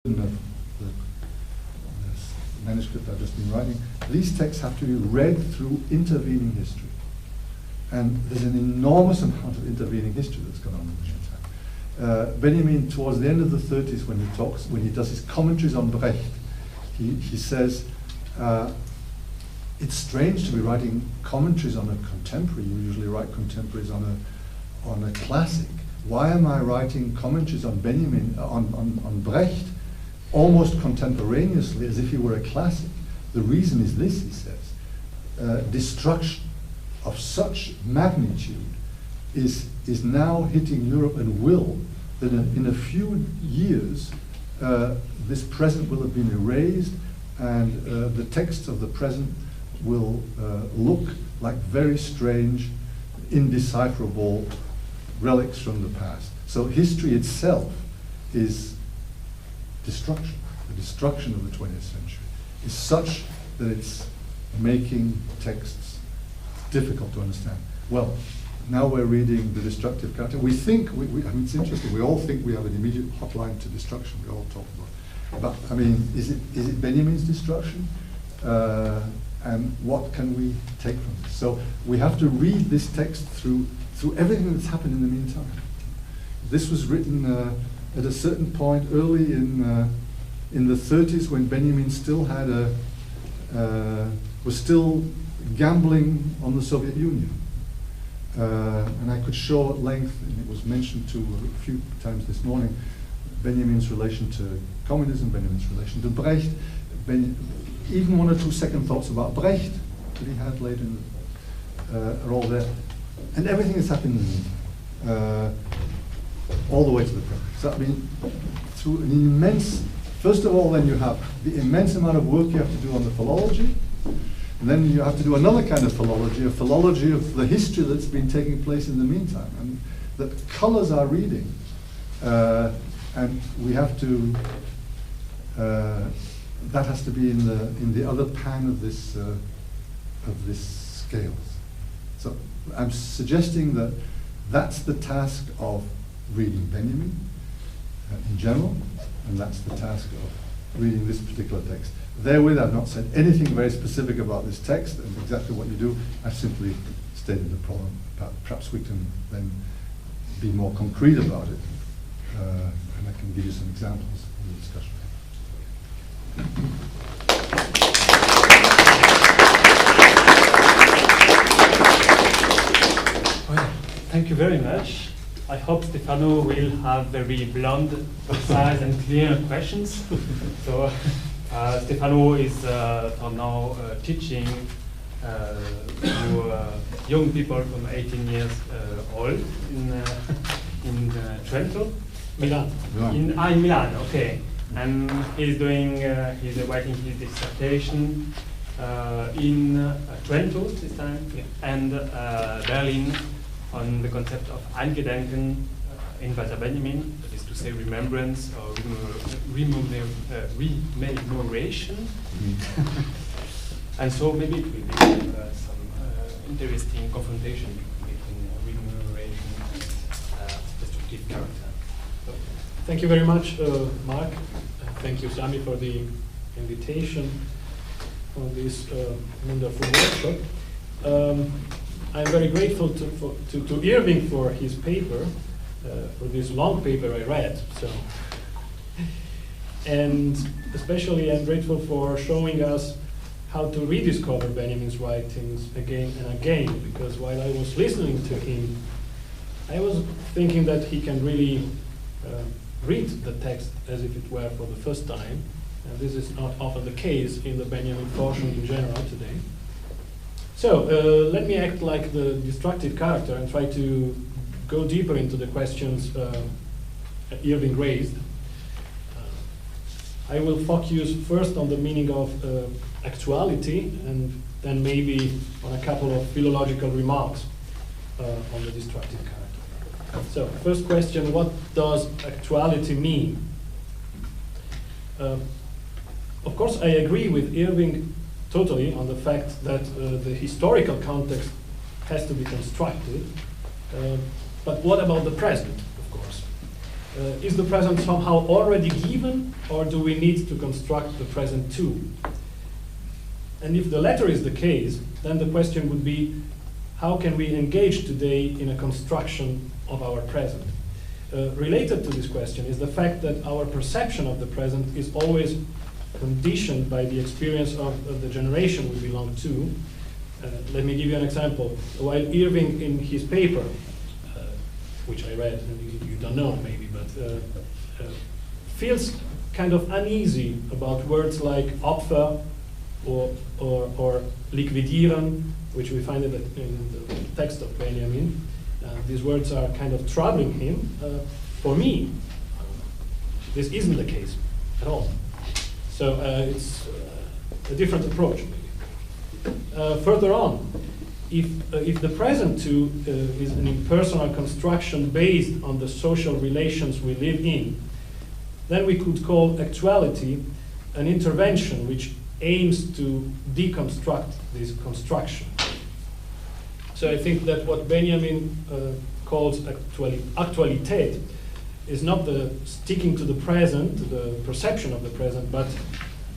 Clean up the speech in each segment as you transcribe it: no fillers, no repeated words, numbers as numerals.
of the manuscript I've just been writing, these texts have to be read through intervening history. And there's an enormous amount of intervening history that's gone on in the meantime. Benjamin, towards the end of the 30s, when he does his commentaries on Brecht, he says, it's strange to be writing commentaries on a contemporary. You usually write contemporaries on a classic. Why am I writing commentaries on on Brecht almost contemporaneously as if he were a classic? The reason is this, he says. Destruction of such magnitude is now hitting Europe, and will, that in a few years this present will have been erased, and the texts of the present will look like very strange, indecipherable relics from the past. So history itself is destruction. The destruction of the 20th century is such that it's making texts difficult to understand. Well, now we're reading The Destructive Character. We think, I mean, it's interesting, we all think we have an immediate hotline to destruction, we all talk about. But, I mean, is it Benjamin's destruction? And what can we take from this? So we have to read this text through everything that's happened in the meantime. This was written at a certain point early in the 30s, when Benjamin still had was still gambling on the Soviet Union. And I could show at length, and it was mentioned to a few times this morning, Benjamin's relation to communism, Benjamin's relation to Brecht, even one or two second thoughts about Brecht that he had later are all there. And everything that's happened in the meantime, all the way to the present. So, I mean, through an immense, first of all, then you have the immense amount of work you have to do on the philology, and then you have to do another kind of philology, a philology of the history that's been taking place in the meantime, and that colors our reading. And we have to, that has to be in the other pan of this scales. So I'm suggesting that that's the task of reading Benjamin in general, and that's the task of reading this particular text. Therewith, I've not said anything very specific about this text and exactly what you do. I've simply stated the problem. Perhaps we can then be more concrete about it, and I can give you some examples in the discussion. Well, thank you very much. I hope Stefano will have very blunt, precise, and clear questions. So Stefano is for now teaching to young people from 18 years old in Trento. Milan. In Milan, okay. And he's writing his dissertation in Trento this time, yeah, and Berlin, on the concept of Angedenken in Walter Benjamin, that is to say remembrance or rememoration. And so maybe it will be some interesting confrontation between rememoration and destructive character. So, thank you very much, Mark. Thank you, Sami, for the invitation on this wonderful workshop. I'm very grateful to Irving for his paper, for this long paper I read. So, and especially I'm grateful for showing us how to rediscover Benjamin's writings again and again, because while I was listening to him, I was thinking that he can really read the text as if it were for the first time, and this is not often the case in the Benjamin portion in general today. So let me act like the destructive character and try to go deeper into the questions Irving raised. I will focus first on the meaning of actuality, and then maybe on a couple of philological remarks on the destructive character. So, first question, what does actuality mean? Of course, I agree with Irving totally on the fact that the historical context has to be constructed, but what about the present, of course? Is the present somehow already given, or do we need to construct the present too? And if the latter is the case, then the question would be, how can we engage today in a construction of our present? Related to this question is the fact that our perception of the present is always conditioned by the experience of the generation we belong to. Let me give you an example. While Irving, in his paper, which I read, and you don't know maybe, but feels kind of uneasy about words like Opfer or liquidieren, which we find in the text of Benjamin. These words are kind of troubling him. For me, this isn't the case at all. So it's a different approach. Further on, if the present too is an impersonal construction based on the social relations we live in, then we could call actuality an intervention which aims to deconstruct this construction. So I think that what Benjamin calls Actualität is not the sticking to the present, the perception of the present, but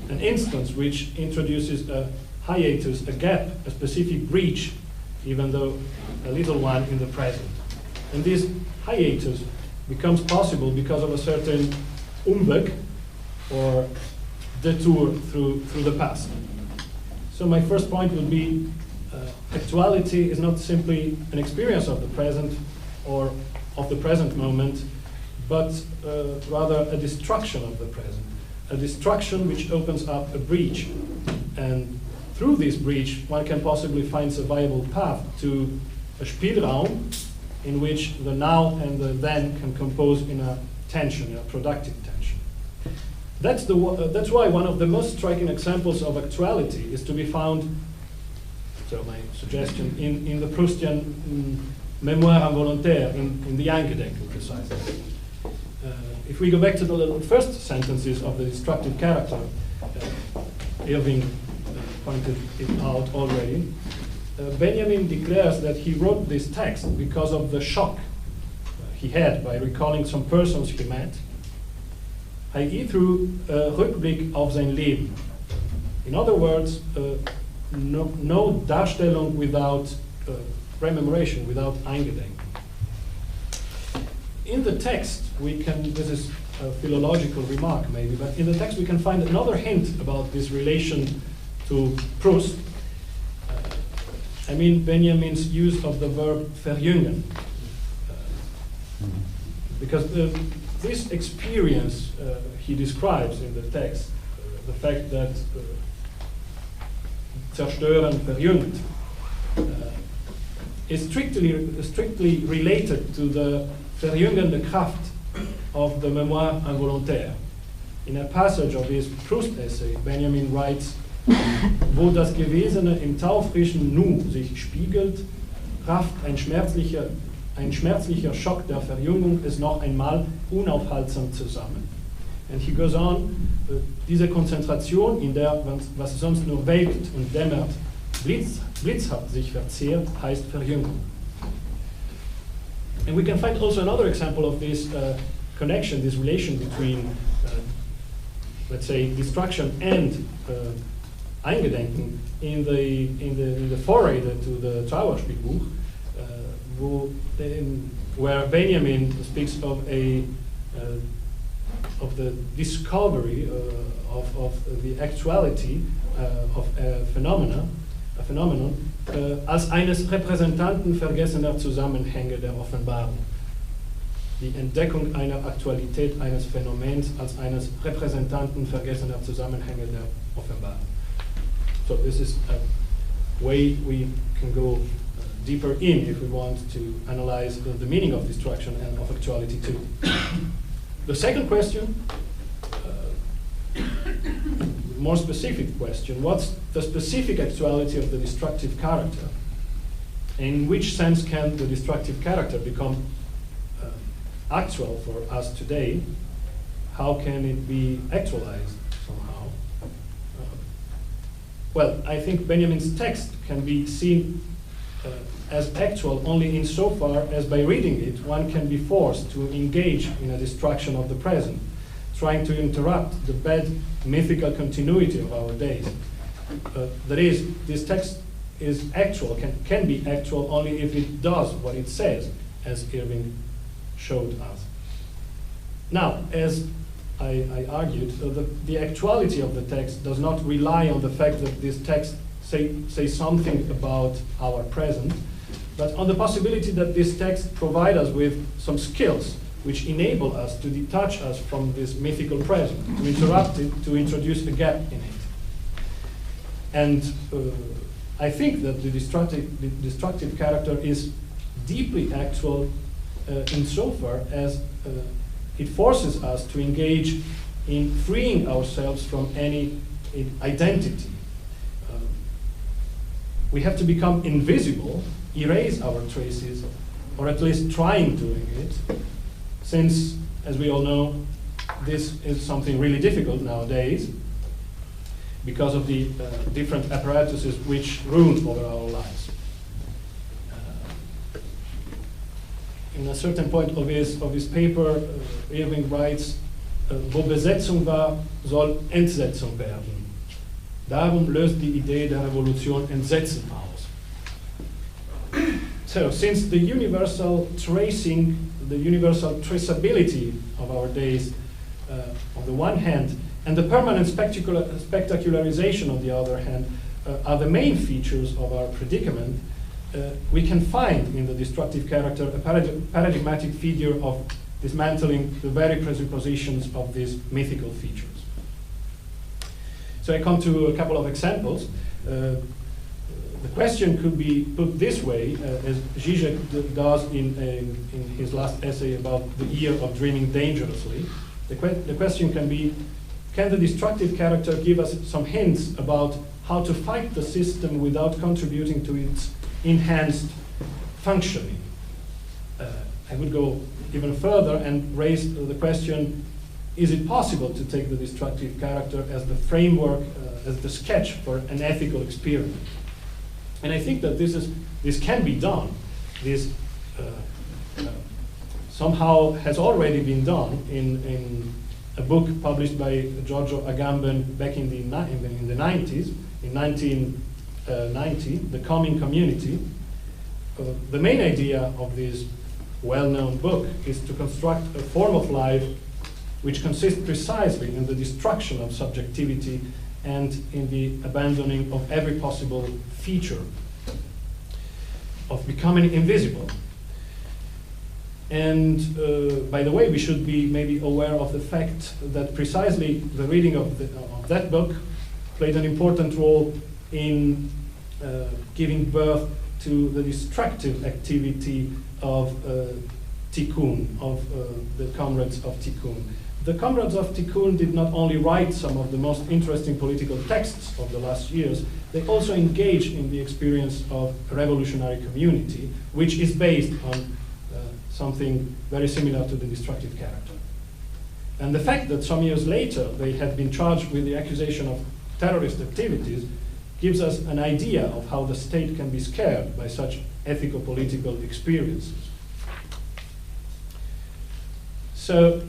an instance which introduces a hiatus, a gap, a specific breach, even though a little one in the present. And this hiatus becomes possible because of a certain Umweg, or detour through the past. So my first point would be actuality is not simply an experience of the present or of the present moment, but rather a destruction of the present, a destruction which opens up a breach. And through this breach, one can possibly find a viable path to a Spielraum in which the now and the then can compose in a tension, in a productive tension. That's why one of the most striking examples of actuality is to be found, so my suggestion, in the Proustian Mémoire involontaire, in the Eingedenken precisely. If we go back to the first sentences of the destructive character, Irving pointed it out already, Benjamin declares that he wrote this text because of the shock he had by recalling some persons he met, i.e. through Rückblick auf sein Leben. In other words, no Darstellung without rememoration, without Eingedenken. In the text, we can, this is a philological remark maybe, but in the text we can find another hint about this relation to Proust. I mean Benjamin's use of the verb verjüngen. Because this experience he describes in the text, the fact that zerstören verjüngt, is strictly related to the verjüngende Kraft of the Mémoire involontaire. In a passage of his Proust essay, Benjamin writes, wo das Gewesene im taufrischen Nu sich spiegelt, rafft ein schmerzlicher Schock der Verjüngung es noch einmal unaufhaltsam zusammen. And he goes on, diese Konzentration, in der was sonst nur welkt und dämmert, blitzhaft sich verzehrt, heißt Verjüngung. And we can find also another example of this connection, this relation between, let's say, destruction and Eingedenken in the Vorrede to the Trauerspielbuch, where Benjamin speaks of the discovery of the actuality of a phenomenon als eines Repräsentanten vergessener Zusammenhänge der Offenbarung. Die Entdeckung einer Aktualität eines Phänomens als eines Repräsentanten vergessener Zusammenhänge der Offenbarung. So this is a way we can go deeper in if we want to analyze the meaning of destruction and of actuality too. The second question, more specific question, what's the specific actuality of the destructive character? In which sense can the destructive character become actual for us today? How can it be actualized somehow? Well, I think Benjamin's text can be seen as actual only insofar as by reading it one can be forced to engage in a destruction of the present, trying to interrupt the bad mythical continuity of our days. That is, this text is actual, can be actual only if it does what it says, as Irving showed us. Now, as I argued, the actuality of the text does not rely on the fact that this text say something about our present, but on the possibility that this text provides us with some skills which enable us to detach us from this mythical present, to interrupt it, to introduce a gap in it. And I think that the destructive character is deeply actual insofar as it forces us to engage in freeing ourselves from any identity. We have to become invisible, erase our traces, or at least trying doing it, since, as we all know, this is something really difficult nowadays because of the different apparatuses which rule over our lives. In a certain point of his paper, Irving writes, wo Besetzung war, soll Entsetzung werden. Darum löst die Idee der Revolution Entsetzen aus. So, since the universal tracing, the universal traceability of our days, on the one hand, and the permanent spectacularization on the other hand, are the main features of our predicament, we can find in the destructive character a paradigmatic figure of dismantling the very presuppositions of these mythical features. So I come to a couple of examples. The question could be put this way, as Zizek does in his last essay about the year of dreaming dangerously. The question can be, can the destructive character give us some hints about how to fight the system without contributing to its enhanced functioning? I would go even further and raise the question, is it possible to take the destructive character as the framework, as the sketch for an ethical experiment? And I think that this can be done. This somehow has already been done in a book published by Giorgio Agamben back in the 90s, in 1990, The Coming Community. The main idea of this well-known book is to construct a form of life which consists precisely in the destruction of subjectivity and in the abandoning of every possible feature of becoming invisible. And by the way, we should be maybe aware of the fact that precisely the reading of that book played an important role in giving birth to the destructive activity of Tikkun, of the Comrades of Tikkun. The Comrades of Tikkun did not only write some of the most interesting political texts of the last years, they also engaged in the experience of a revolutionary community, which is based on something very similar to the destructive character. And the fact that some years later they had been charged with the accusation of terrorist activities gives us an idea of how the state can be scared by such ethical political experiences. So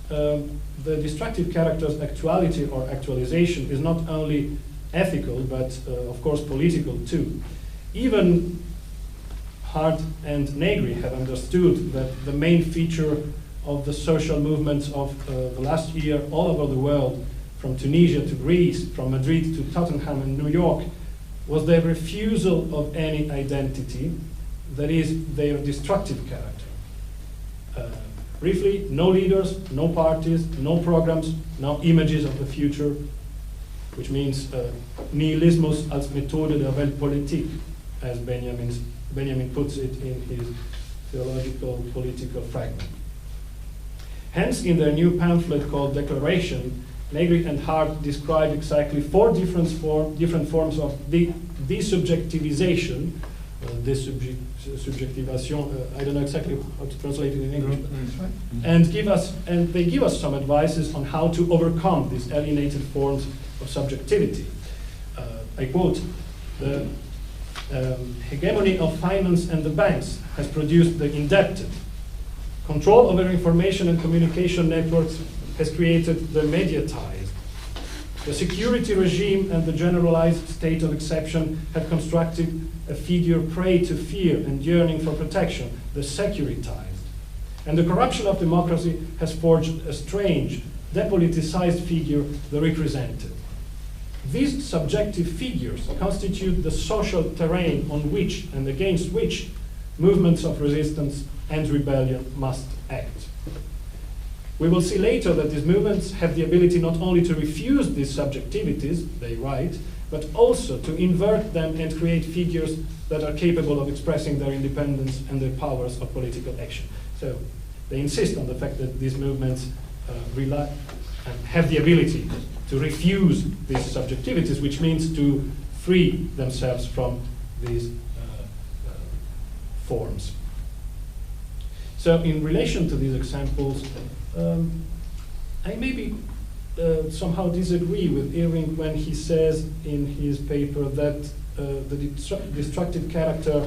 the destructive character's actuality or actualization is not only ethical, but of course political too. Even Hart and Negri have understood that the main feature of the social movements of the last year all over the world, from Tunisia to Greece, from Madrid to Tottenham and New York, was their refusal of any identity, that is, their destructive character. Briefly, no leaders, no parties, no programs, no images of the future, which means nihilismus als Methode der Weltpolitik, as Benjamin puts it in his theological political fragment. Hence, in their new pamphlet called Declaration, Negri and Hart describe exactly four different forms of desubjectivization, subjectivation, I don't know exactly how to translate it in English, and they give us some advices on how to overcome these alienated forms of subjectivity. I quote, hegemony of finance and the banks has produced the indebted. Control over information and communication networks has created the mediatized. The security regime and the generalized state of exception have constructed a figure prey to fear and yearning for protection, the securitized. And the corruption of democracy has forged a strange, depoliticized figure, the represented. These subjective figures constitute the social terrain on which and against which movements of resistance and rebellion must act. We will see later that these movements have the ability not only to refuse these subjectivities, they write, but also to invert them and create figures that are capable of expressing their independence and their powers of political action. So they insist on the fact that these movements rely and have the ability to refuse these subjectivities, which means to free themselves from these forms. So in relation to these examples, I maybe somehow disagree with Irving when he says in his paper that the destructive character,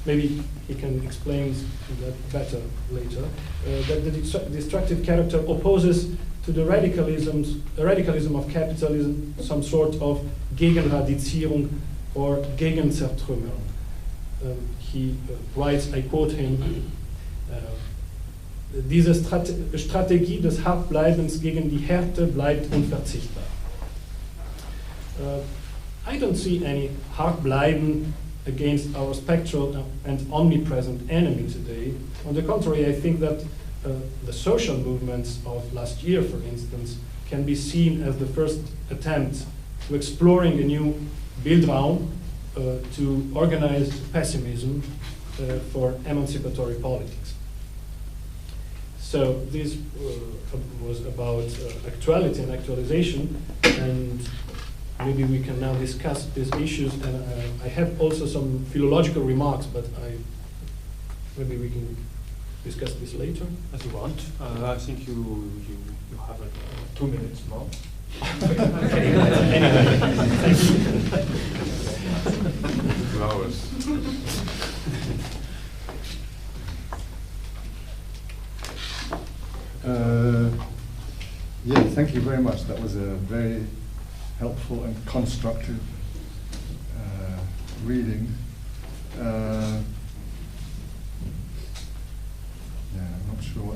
maybe he can explain that better later, that the destructive character opposes to the radicalism of capitalism some sort of Gegenradizierung or Gegenzertrümmerung. He writes, I quote him, diese Strategie des Hartbleibens gegen die Härte bleibt unverzichtbar. I don't see any Hartbleiben against our spectral and omnipresent enemy today. On the contrary, I think that the social movements of last year, for instance, can be seen as the first attempt to exploring a new Bildraum, to organize pessimism for emancipatory politics. So this was about actuality and actualization, and maybe we can now discuss these issues. And I have also some philological remarks, but maybe we can discuss this later. As you want. I think you have 2 minutes more. Anyway, thank you. 2 hours. Yeah, thank you very much. That was a very helpful and constructive reading. Yeah, I'm not sure.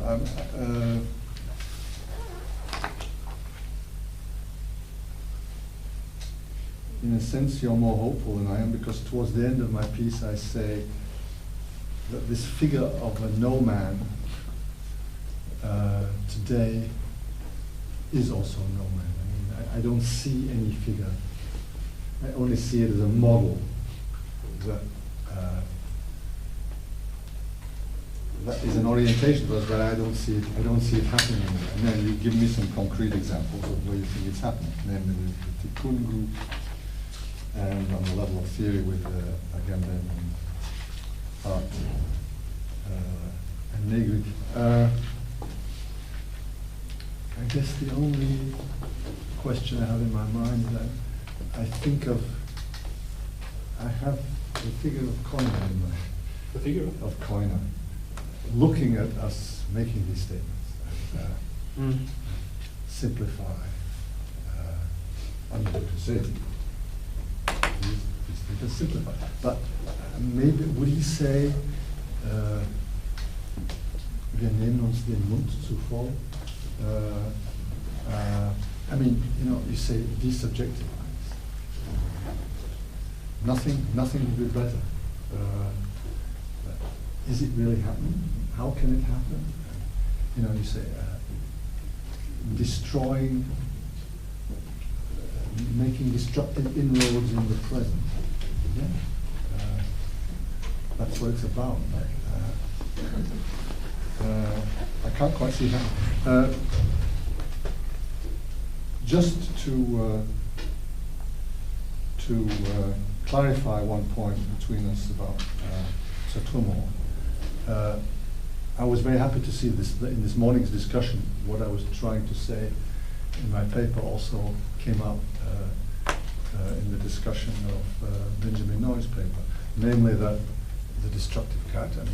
In a sense, you're more hopeful than I am, because towards the end of my piece I say that this figure of a no man today is also a no man. I mean, I don't see any figure. I only see it as a model that that is an orientation for us, but I don't see it. I don't see it happening. And then you give me some concrete examples of where you think it's happening, namely the Tikkun group, and on the level of theory with Agamben and Hart and Negri. I guess the only question I have in my mind is that I have the figure of Koiner in mind. The figure of Koiner, looking at us making these statements, simplify, I mean, you could say these things are simplified, but maybe would he say, wir nehmen uns den Mund zu voll? I mean, you know, you say desubjectivize. Nothing would be better. Is it really happening? How can it happen? You know, you say destroying, making destructive inroads in the present. Yeah, that's what it's about. I can't quite see how. Just to clarify one point between us about Zertrümmerung. I was very happy to see this in this morning's discussion. What I was trying to say in my paper also came up in the discussion of Benjamin Noy's paper. namely that the destructive character, in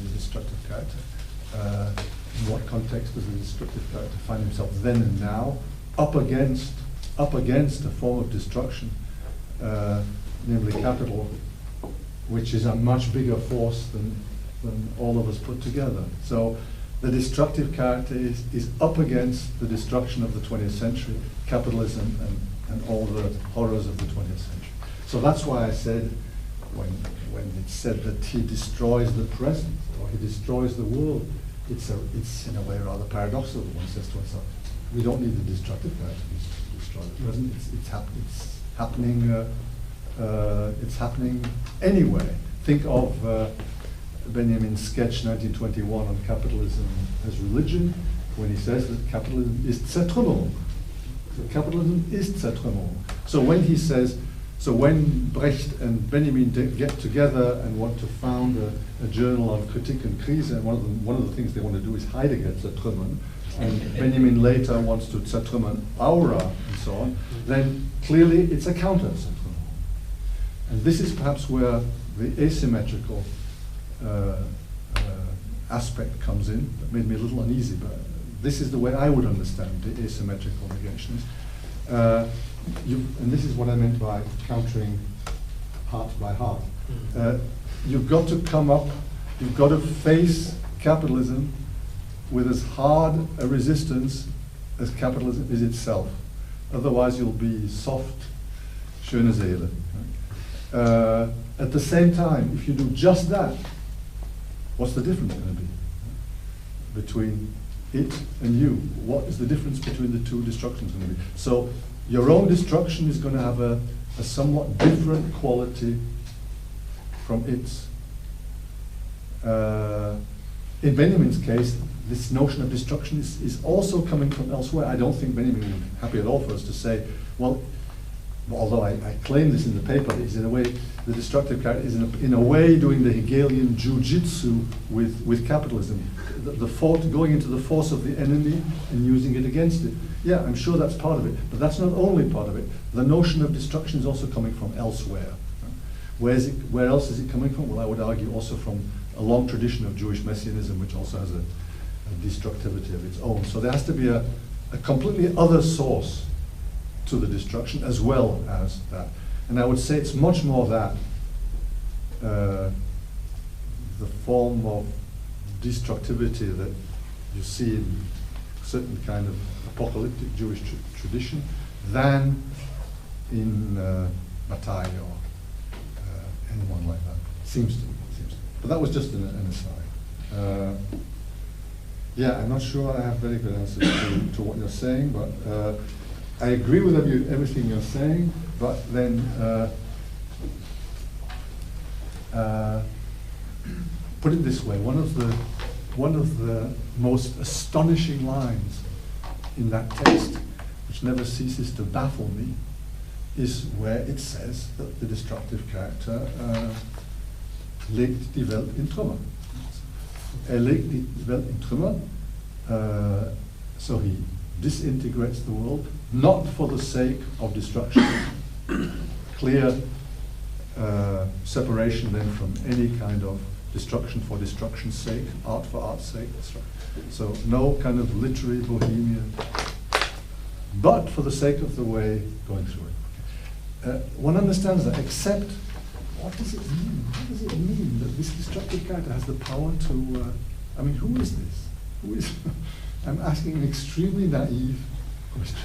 what context does the destructive character find himself then and now, up against a form of destruction, namely capital, which is a much bigger force than all of us put together. So the destructive character is up against the destruction of the 20th century, capitalism and all the horrors of the 20th century. So that's why I said, when it said that he destroys the present, or he destroys the world, it's in a way rather paradoxical. One says to oneself, we don't need the destructive character to destroy the present. It's happening anyway. Think of Benjamin's sketch 1921 on capitalism as religion, when he says that capitalism is Zertrümmerung. Capitalism is Zertrümmerung. So when he says, so when Brecht and Benjamin get together and want to found a journal on Kritik and Krise, and one of the things they want to do is Heidegger zertrümmern, and Benjamin later wants to zertrümmern Aura and so on, then clearly it's a counter-zertrümmerung. And this is perhaps where the asymmetrical aspect comes in. That made me a little uneasy, but this is the way I would understand the asymmetrical negationist. And this is what I meant by countering heart by heart. You've got to face capitalism with as hard a resistance as capitalism is itself. Otherwise you'll be soft, schöne Seele. At the same time, if you do just that, what's the difference going to be between it and you? What is the difference between the two destructions going to be? So your own destruction is going to have a somewhat different quality from its. In Benjamin's case, this notion of destruction is also coming from elsewhere. I don't think Benjamin would be happy at all for us to say, well, although I claim this in the paper, is in a way, the destructive character is in a way doing the Hegelian jiu-jitsu with capitalism. Going into the force of the enemy and using it against it. Yeah, I'm sure that's part of it, but that's not only part of it. The notion of destruction is also coming from elsewhere. Where else is it coming from? Well, I would argue also from a long tradition of Jewish messianism, which also has a destructivity of its own. So there has to be a completely other source to the destruction as well as that. And I would say it's much more that the form of destructivity that you see in certain kind of apocalyptic Jewish tradition than in Mattei or anyone like that. Seems to me. But that was just an aside. Yeah, I'm not sure I have very good answers to what you're saying, but I agree with everything you're saying, but then put it this way, one of the most astonishing lines in that text, which never ceases to baffle me, is where it says that the destructive character legt die Welt in Trümmer. Legt die Welt in Trümmer, so he disintegrates the world, not for the sake of destruction. Clear separation then from any kind of destruction for destruction's sake, art for art's sake. So no kind of literary bohemian, but for the sake of the way going through it. One understands that, except what does it mean? What does it mean that this destructive character has the power to, I mean, who is this? Who is, I'm asking an extremely naive question.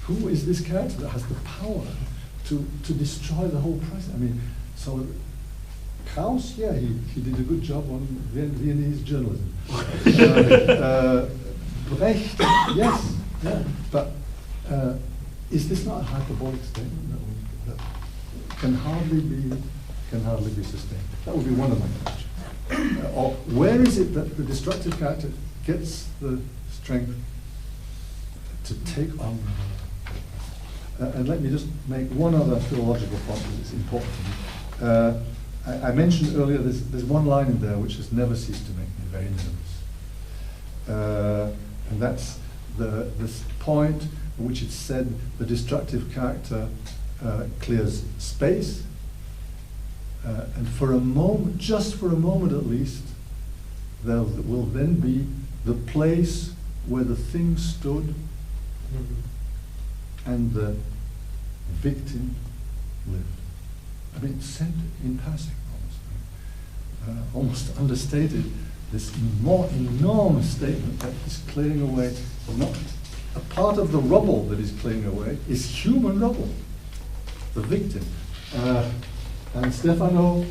Who is this character that has the power to destroy the whole present? I mean, so Krauss, yeah, he did a good job on Viennese journalism. Brecht, yes, yeah, but is this not a hyperbolic statement that can hardly be sustained? That would be one of my questions. Or where is it that the destructive character gets the strength to take on? And let me just make one other philological point because it's important to me. I mentioned earlier there's one line in there which has never ceased to make me very nervous. And that's this point in which it's said the destructive character clears space, And for a moment, just for a moment at least, there will then be the place where the thing stood and the victim lived. I mean, said in passing, almost understated, this more enormous statement that is clearing away, not a part of the rubble that is clearing away is human rubble, the victim. And Stefano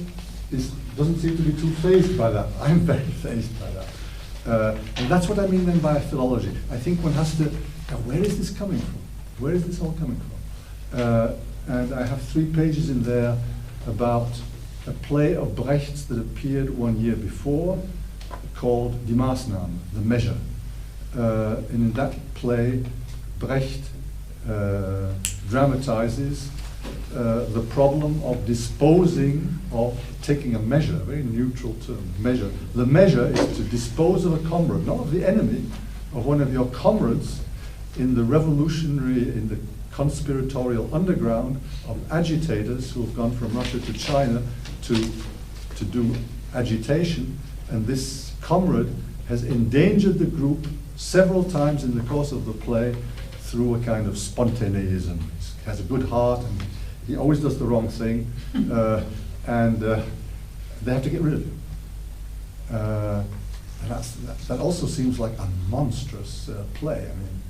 doesn't seem to be too fazed by that. I'm very fazed by that. And that's what I mean then by philology. I think one has to, now where is this coming from? Where is this all coming from? And I have 3 pages in there about a play of Brecht's that appeared 1 year before called Die Maßnahme, The Measure. And in that play, Brecht dramatizes the problem of disposing of, taking a measure, a very neutral term, measure. The measure is to dispose of a comrade, not of the enemy, of one of your comrades in the revolutionary, in the conspiratorial underground of agitators who have gone from Russia to China to do agitation, and this comrade has endangered the group several times in the course of the play through a kind of spontaneism. He has a good heart, and he always does the wrong thing, and they have to get rid of him. And that also seems like a monstrous play. I mean,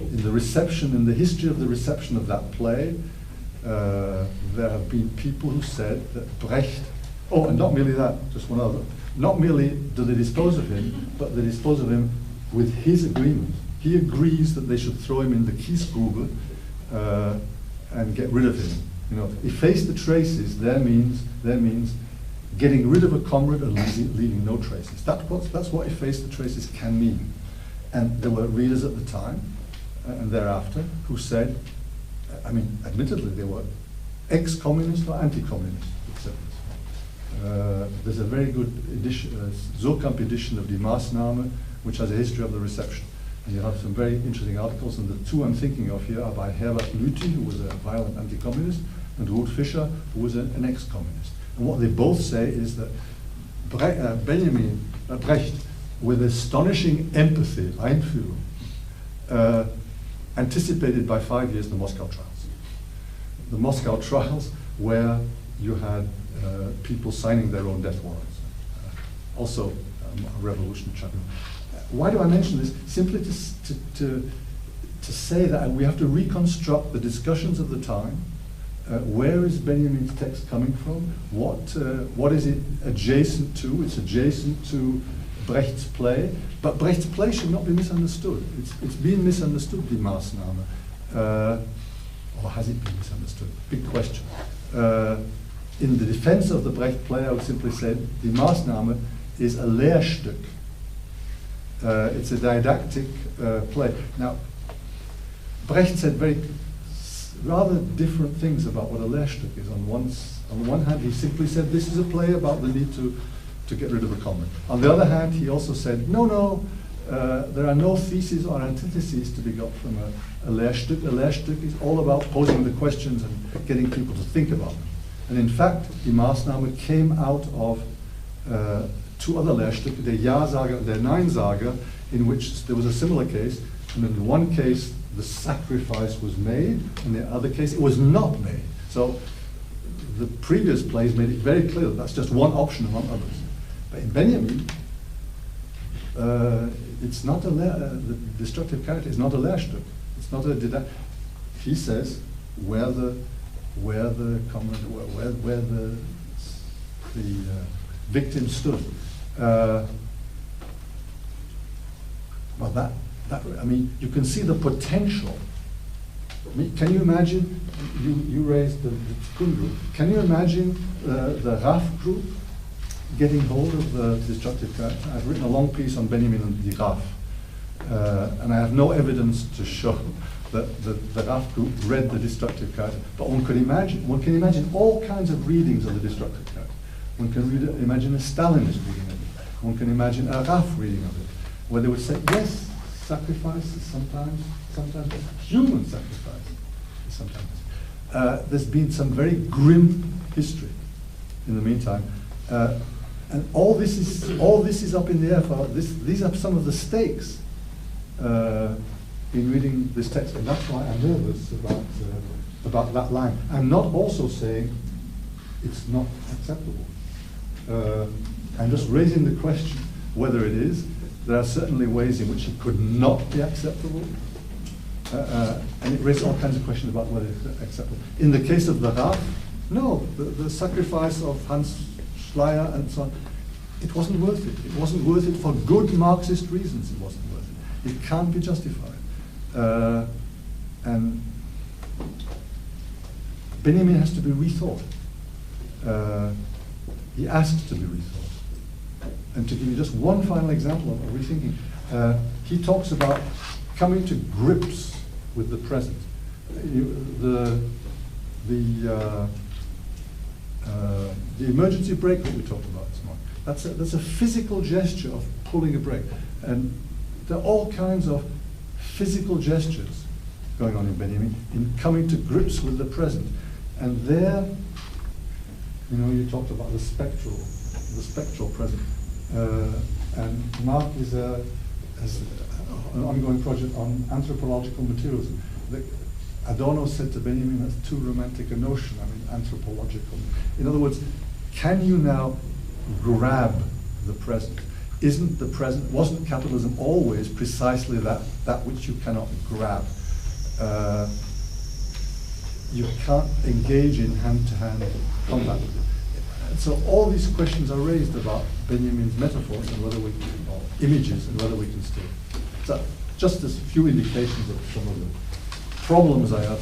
in the reception, in the history of the reception of that play, there have been people who said that Brecht, oh, and not merely that, just one other, not merely do they dispose of him, but they dispose of him with his agreement. He agrees that they should throw him in the Kiesgrube and get rid of him. You know, efface the traces, that means getting rid of a comrade and leaving no traces. That's what efface the traces can mean. And there were readers at the time and thereafter who said, I mean, admittedly, they were ex-communist or anti-communist. There's a very good edition, Surkamp edition of Die Maßnahme, which has a history of the reception. And you have some very interesting articles, and the 2 I'm thinking of here are by Herbert Lüthi, who was a violent anti-communist, and Ruth Fischer, who was an ex-communist. And what they both say is that Brecht, with astonishing empathy, Einfühlung, anticipated by 5 years the Moscow trials. The Moscow trials where you had people signing their own death warrants. Also a revolution champion. Why do I mention this? Simply to say that we have to reconstruct the discussions of the time. Where is Benjamin's text coming from? What is it adjacent to? It's adjacent to Brecht's play, but Brecht's play should not be misunderstood. It's been misunderstood, Die Maßnahme. Or has it been misunderstood? Big question. In the defense of the Brecht play, I would simply say Die Maßnahme is a Lehrstück. It's a didactic play. Now, Brecht said rather different things about what a Lehrstück is. On the one hand, he simply said this is a play about the need to get rid of a comrade. On the other hand, he also said, no, there are no theses or antitheses to be got from a Lehrstück. A Lehrstück is all about posing the questions and getting people to think about them. And in fact, Die Maßnahme came out of 2 other Lehrstücke, der Ja-Sager and der Nein-Sager, in which there was a similar case. And in one case, the sacrifice was made, and in the other case, it was not made. So the previous plays made it very clear that that's just one option among others. But in Benjamin, it's not the destructive character is not a Lehrstück. It's not a didactic. He says where the victim stood. Well, that I mean, you can see the potential. I mean, can you imagine? You raised the Tikkun group. Can you imagine the RAF group getting hold of the destructive character? I've written a long piece on Benjamin and the RAF, and I have no evidence to show that the RAF group read the destructive character. But one can imagine all kinds of readings of the destructive character. One can imagine a Stalinist reading of it. One can imagine a RAF reading of it, where they would say, yes, sacrifice is sometimes human sacrifice is sometimes. There's been some very grim history in the meantime. And all this is up in the air. These are some of the stakes in reading this text, and that's why I'm nervous about that line. I'm not also saying it's not acceptable. I'm just raising the question whether it is. There are certainly ways in which it could not be acceptable, and it raises all kinds of questions about whether it's acceptable. In the case of the Raf, no, the sacrifice of Hans Schleyer and so on, it wasn't worth it. It wasn't worth it for good Marxist reasons. It wasn't worth it. It can't be justified. And Benjamin has to be rethought. He asks to be rethought. And to give you just one final example of rethinking, he talks about coming to grips with the present. The emergency brake that we talked about this morning, that's a physical gesture of pulling a brake. And there are all kinds of physical gestures going on in Benjamin in coming to grips with the present. And there, you talked about the spectral present. And Mark has an ongoing project on anthropological materialism. Adorno said to Benjamin, that's too romantic a notion, anthropological. In other words, can you now grab the present? Wasn't capitalism always precisely that which you cannot grab? You can't engage in hand-to-hand combat with it. And so all these questions are raised about Benjamin's metaphors and whether we can, or images, and whether we can still. So just as few indications of some of the problems I have.